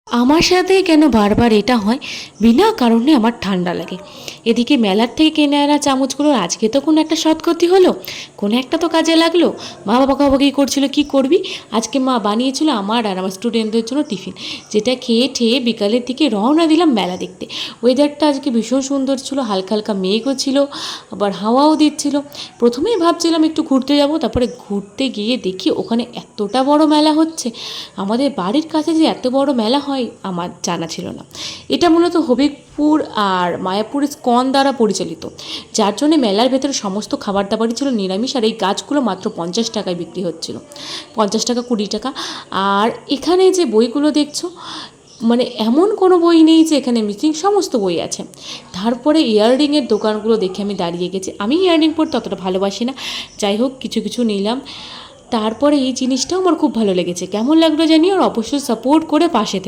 আমার সাথে কেন বারবার এটা হয়, বিনা কারণে আমার ঠান্ডা লাগে। এদিকে মেলার থেকে কিনে আনা চামচগুলোর আজকে তো কোনো একটা সৎগতি হলো, কোনো একটা তো কাজে লাগলো। মা বাবা বকাবকি করছিল কি করবি, আজকে মা বানিয়েছিল আমার আর আমার স্টুডেন্টদের জন্য টিফিন, যেটা খেয়ে ঠেয়ে বিকালের দিকে রওনা দিলাম মেলা দেখতে। ওয়েদারটা আজকে ভীষণ সুন্দর ছিল, হালকা হালকা মেঘও ছিল, আবার হাওয়াও দিচ্ছিল। প্রথমেই ভাবছিলাম একটু ঘুরতে যাব, তারপরে ঘুরতে গিয়ে দেখি ওখানে এতটা বড় মেলা হচ্ছে। আমাদের বাড়ির কাছে যে এত বড় মেলা হয় আমার জানা ছিল না। এটা মূলত হবিবপুর আর মায়াপুর স্কন দ্বারা পরিচালিত, যার জন্য মেলার ভেতরে সমস্ত খাবার দাবারই ছিল নিরামিষ, আর এই গাছগুলো মাত্র 50 টাকায় বিক্রি হচ্ছিল, 50 টাকা 20 টাকা। আর এখানে যে বইগুলো দেখছো, মানে এমন কোনো বই নেই যে এখানে মিসিং, সমস্ত বই আছে। তারপরে ইয়াররিংয়ের দোকানগুলো দেখে আমি দাঁড়িয়ে গেছি। আমি ইয়াররিং পরতে অতটা ভালোবাসি না, যাই হোক কিছু কিছু নিলাম। তারপরে এই জিনিসটাও আমার খুব ভালো লেগেছে, কেমন লাগলো জানি, আর অবশ্যই সাপোর্ট করে পাশে থেকে।